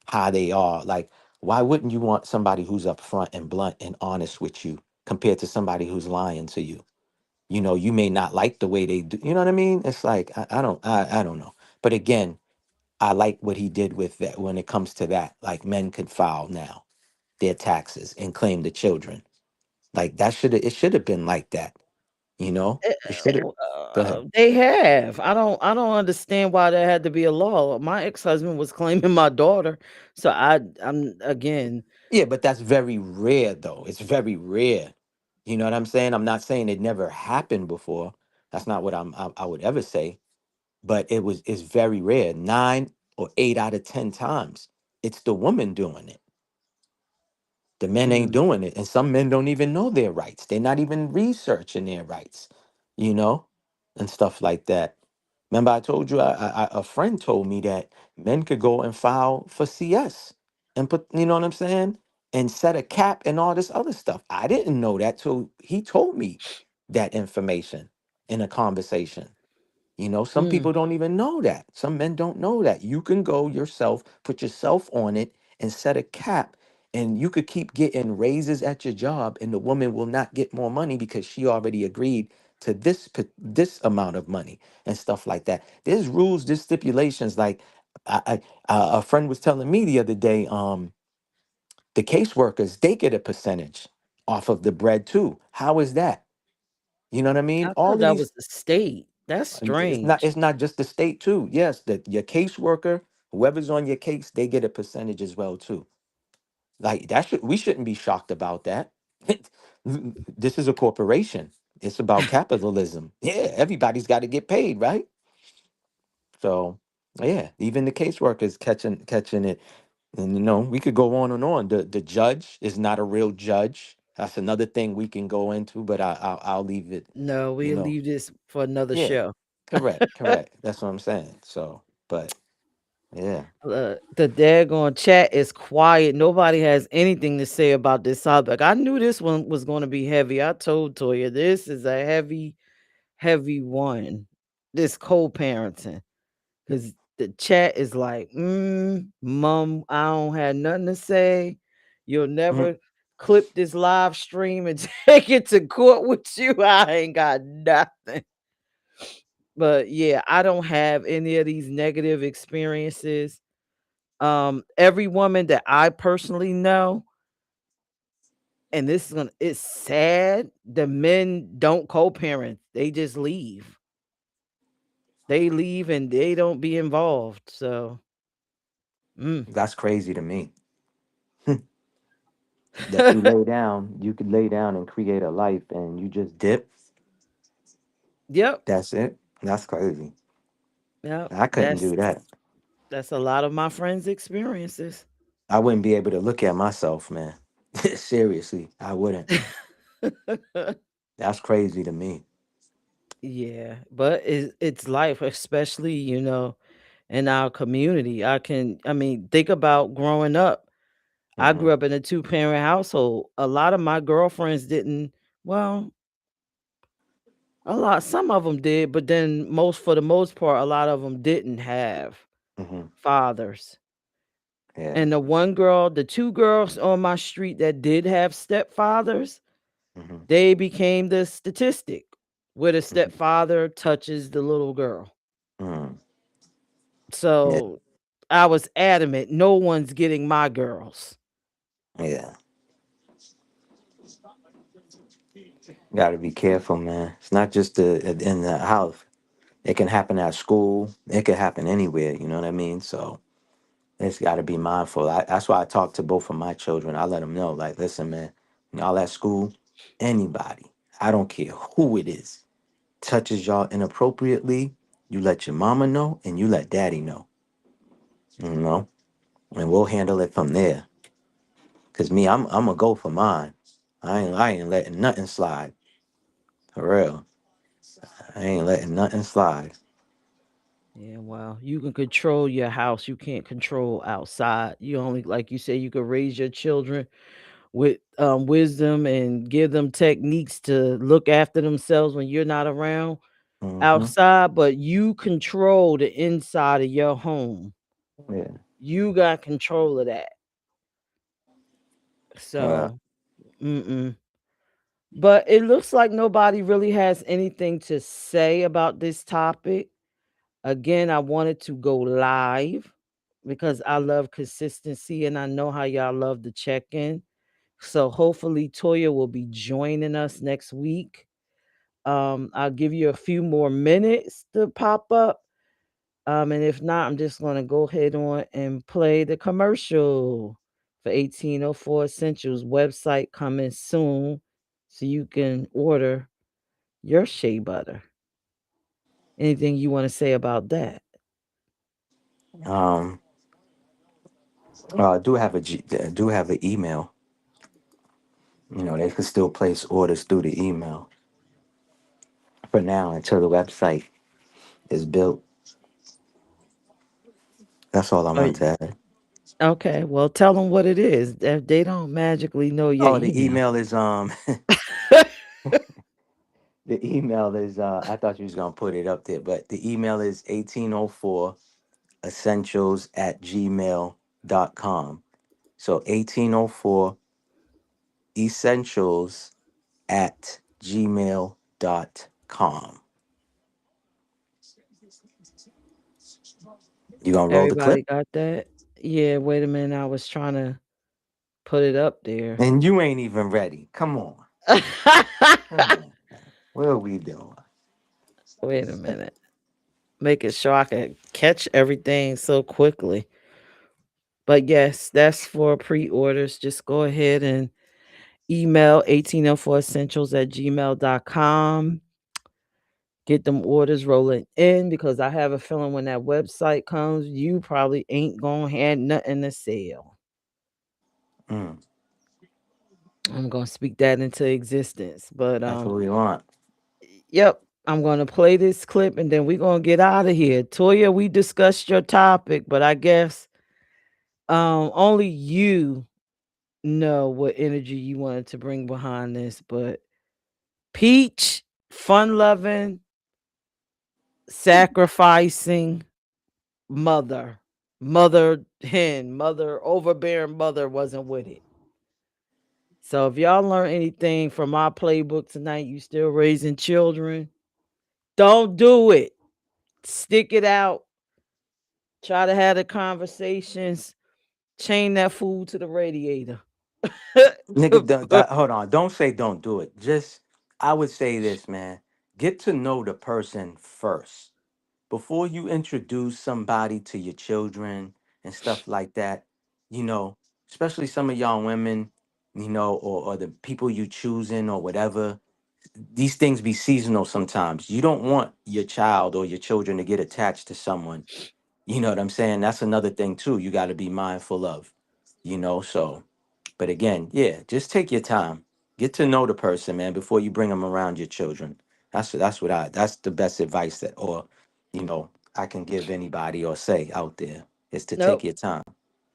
how they are. Like, why wouldn't you want somebody who's upfront and blunt and honest with you compared to somebody who's lying to you? You may not like the way they do. You know what I mean? It's like I don't know. But again, I like what he did with that when it comes to that. Like men could file now their taxes and claim the children. Like that should have been like that. Eh, It should have. Go ahead. they have. I don't understand why there had to be a law. My ex-husband was claiming my daughter, so I'm again. Yeah, but that's very rare, though. It's very rare. You know what I'm saying? I'm not saying it never happened before. That's not what I would ever say. But it's very rare. 9 or 8 out of 10 times, it's the woman doing it. The men ain't Mm. doing it, and some men don't even know their rights. They're not even researching their rights, you know, and stuff like that. Remember, I told you a friend told me that men could go and file for CS and put, you know what I'm saying, and set a cap and all this other stuff. I didn't know that till he told me that information in a conversation. Some Mm. people don't even know that. Some men don't know that. You can go yourself, put yourself on it, and set a cap, and you could keep getting raises at your job, and the woman will not get more money because she already agreed to this amount of money and stuff like that. There's rules, there's stipulations. Like a friend was telling me the other day, the caseworkers they get a percentage off of the bread too. How is that? You know what I mean? I All thought of that these. was the state. That's And it's not strange. it's not just the state too. Yes, that your caseworker, whoever's on your case, they get a percentage as well too. Like we shouldn't be shocked about that. This is a corporation. It's about capitalism. Yeah, everybody's got to get paid, right? So yeah, even the caseworkers catching it. And we could go on and on. The judge is not a real judge. That's another thing we can go into, but I'll leave it, No, you we'll know. leave this for another Yeah, show. correct. That's what I'm saying. So, but yeah. The daggone chat is quiet. Nobody has anything to say about this topic. I knew this one was going to be heavy. I told Toya this is a heavy, heavy one. This co-parenting, because the chat is like, mom, I don't have nothing to say. You'll Mhm. never clip this live stream and take it to court with you. I ain't got nothing. But yeah, I don't have any of these negative experiences. Every woman that I personally know, And this is gonna it's sad. The men don't co-parent. They just leave. They leave and they don't be involved. So mm. That's crazy to me. That you lay down, you could lay down and create a life, and you just dip. Yep. That's it. That's crazy. Yep. I couldn't do that. That's a lot of my friends' experiences. I wouldn't be able to look at myself, man. Seriously, I wouldn't. That's crazy to me. Yeah, but it's life, especially, in our community. I mean, think about growing up. I Hmm. grew up in a two-parent household. A lot of my girlfriends didn't, well, some of them did, but then for the most part, a lot of them didn't have Hmm. fathers. Yeah. And the two girls on my street that did have stepfathers, Hmm. they became the statistic where the Hmm. stepfather touches the little girl. Hmm. Yeah. So I was adamant, no one's getting my girls. Yeah. Got to be careful, man. It's not just in the house. It can happen at school. It can happen anywhere. You know what I mean? So it's got to be mindful. That's why I talk to both of my children. I let them know, like, listen, man, y'all at school, anybody, I don't care who it is, touches y'all inappropriately, you let your mama know and you let daddy know, you know, and we'll handle it from there. Cause me, I'm gonna go for mine. I ain't letting nothing slide. For real. I ain't letting nothing slide. Yeah, well, you can control your house. You can't control outside. You only, like you say, you can raise your children with wisdom and give them techniques to look after themselves when you're not around Hmm. outside, but you control the inside of your home. Yeah. You got control of that. Well, So, mm-mm. But it looks like nobody really has anything to say about this topic. Again, I wanted to go live because I love consistency and I know how y'all love the check in. So hopefully Toya will be joining us next week. I'll give you a few more minutes to pop up. And if not, I'm just going to go ahead on and play the commercial for 1804 Essentials website coming soon so you can order your shea butter. Anything you want to say about that? um, I do have I do have an email. You know, they can still place orders through the email for now until the website is built. That's all I Are want to add. Okay, well, tell them what it is. If they don't magically know your Oh, the email. email is the email is I thought you was gonna put it up there, but the email is 1804 essentials at gmail.com. So 1804 essentials at gmail.com. You gonna roll the Everybody clip? got that? Yeah, wait a minute. I was trying to put it up there. And you ain't even ready. Come on. Come on. What are we doing? Wait a minute. Making sure I can catch everything so quickly. But yes, that's for pre-orders. Just go ahead and email 1804essentials at gmail.com. Get them orders rolling in because I have a feeling when that website comes, you probably ain't gonna have nothing to sell. Mm, I'm gonna speak that into existence. But that's what we want. yep, I'm gonna play this clip and then we're gonna get out of here. Toya, we discussed your topic, but I guess only you know what energy you wanted to bring behind this. But Peach, fun loving, sacrificing mother, mother hen, mother overbearing mother wasn't with it. So if y'all learn anything from my playbook tonight, you still raising children, don't do it. Stick it out. Try to have the conversations. Chain that food to the radiator. Nigga, hold on. Don't say don't do it. Just, I would say this, man. Get to know the person first before you introduce somebody to your children and stuff like that. You know, especially some of y'all women, or the people you choosing or whatever. These things be seasonal sometimes. You don't want your child or your children to get attached to someone. You know what I'm saying? That's another thing too. You got to be mindful of. So. But again, yeah, just take your time. Get to know the person, man, before you bring them around your children. That's the best advice that, or I can give anybody or say out there, is to take Nope. your time.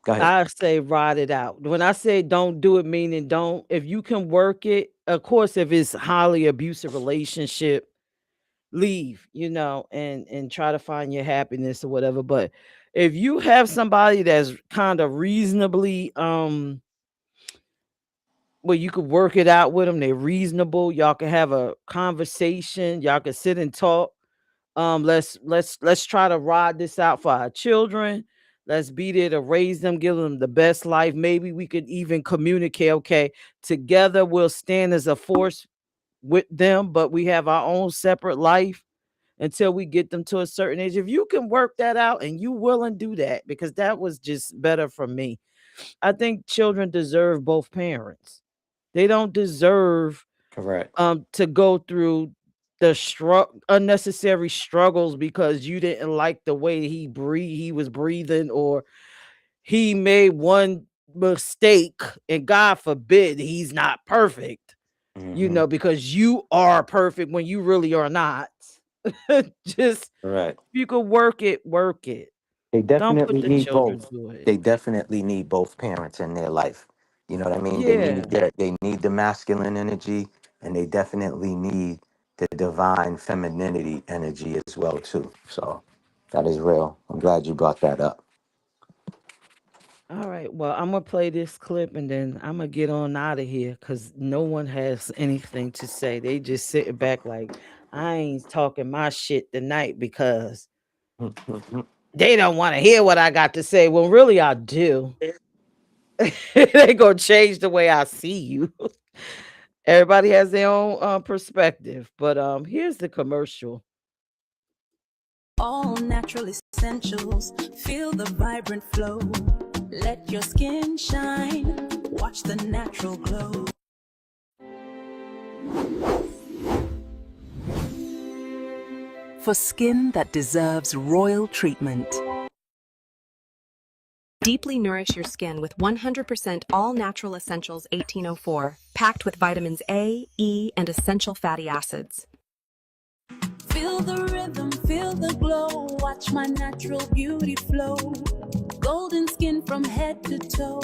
Go ahead. I say ride it out. When I say don't do it, meaning don't. If you can work it, of course, if it's highly abusive relationship, leave, and try to find your happiness or whatever. But if you have somebody that's kind of reasonably, well, you could work it out with them. They're reasonable. Y'all can have a conversation. Y'all can sit and talk. Let's try to ride this out for our children. Let's be there to raise them, give them the best life. Maybe we could even communicate. Okay, together we'll stand as a force with them, but we have our own separate life until we get them to a certain age. If you can work that out and you willing do that, because that was just better for me. I think children deserve both parents. They don't deserve Correct. to go through the unnecessary struggles because you didn't like the way he was breathing, or he made one mistake, and God forbid he's not perfect, Mm-hmm. because you are perfect when you really are not. Just, Correct. if you could work it, work it. They Don't put definitely the need children both. through it. They definitely need both parents in their life. You know what I mean? Yeah. They need the masculine energy, and they definitely need the divine femininity energy as well too. So that is real. I'm glad you brought that up. All right. Well, I'm gonna play this clip and then I'm gonna get on out of here because no one has anything to say. They just sitting back like I ain't talking my shit tonight because they don't want to hear what I got to say. Well, really, I do. They gonna change the way I see you. Everybody has their own perspective, but here's the commercial. All natural essentials, feel the vibrant flow. Let your skin shine, watch the natural glow. For skin that deserves royal treatment. Deeply nourish your skin with 100% all natural essentials 1804, packed with vitamins A, E, and essential fatty acids. Feel the rhythm, feel the glow, watch my natural beauty flow. Golden skin from head to toe.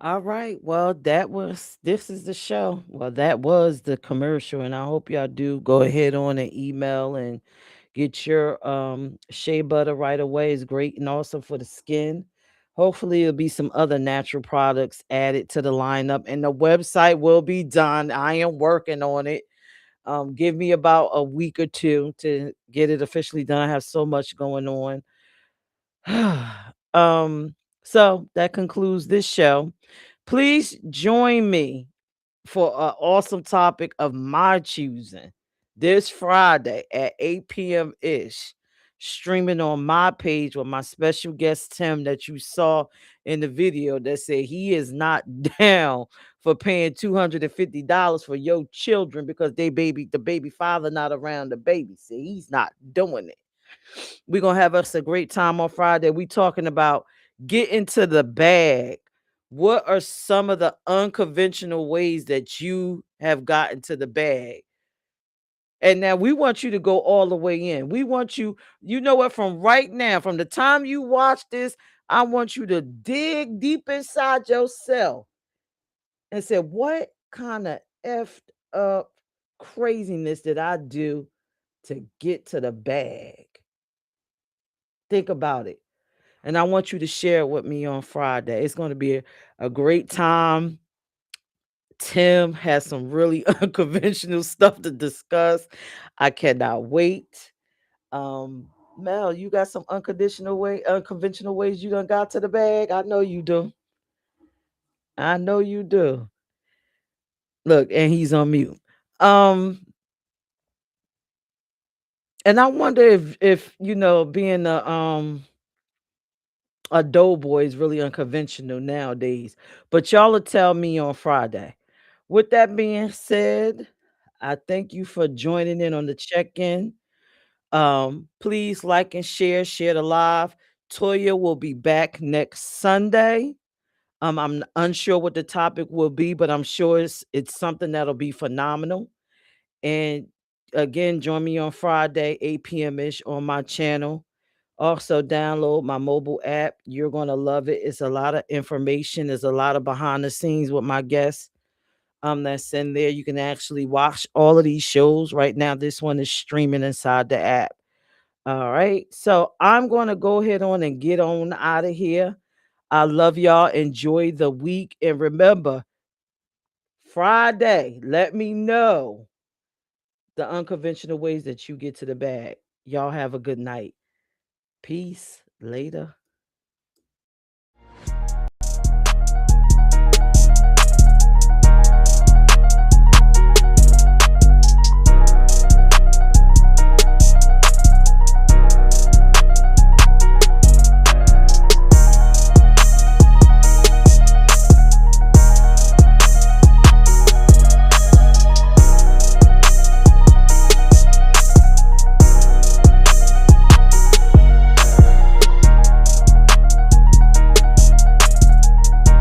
All right. Well, this is the show. Well, that was the commercial. And I hope y'all do go ahead on and email and get your shea butter right away. It's great and also for the skin. Hopefully it'll be some other natural products added to the lineup and the website will be done. I am working on it. Give me about a week or two to get it officially done. I have so much going on. um, so that concludes this show. Please join me for an awesome topic of my choosing this Friday at 8 p.m. ish, streaming on my page with my special guest Tim that you saw in the video that said he is not down for paying $250 for your children because the baby father not around the baby. See, he's not doing it. We're gonna have us a great time on Friday. We talking about get into the bag. What are some of the unconventional ways that you have gotten to the bag? And now we want you to go all the way in. We want you, you know what, from right now, from the time you watch this, I want you to dig deep inside yourself and say, what kind of effed up craziness did I do to get to the bag? Think about it. And I want you to share it with me on Friday. It's going to be a great time Tim has some really unconventional stuff to discuss. I cannot wait. Mel, you got some unconventional ways you done got to the bag. I know you do. I know you do. Look, and he's on mute. Um, and I wonder if being a doughboy is really unconventional nowadays. But y'all will tell me on Friday. With that being said, I thank you for joining in on the check-in. Please like and share the live. Toya will be back next Sunday. I'm unsure what the topic will be, but I'm sure it's something that'll be phenomenal. And again, join me on Friday, 8 p.m. ish on my channel. Also, download my mobile app. You're gonna love it. It's a lot of information. There's a lot of behind the scenes with my guests. That's in there. You can actually watch all of these shows right now. This one is streaming inside the app. All right. So I'm gonna go ahead on and get on out of here. I love y'all. Enjoy the week. And remember, Friday, let me know the unconventional ways that you get to the bag. Y'all have a good night. Peace. Later.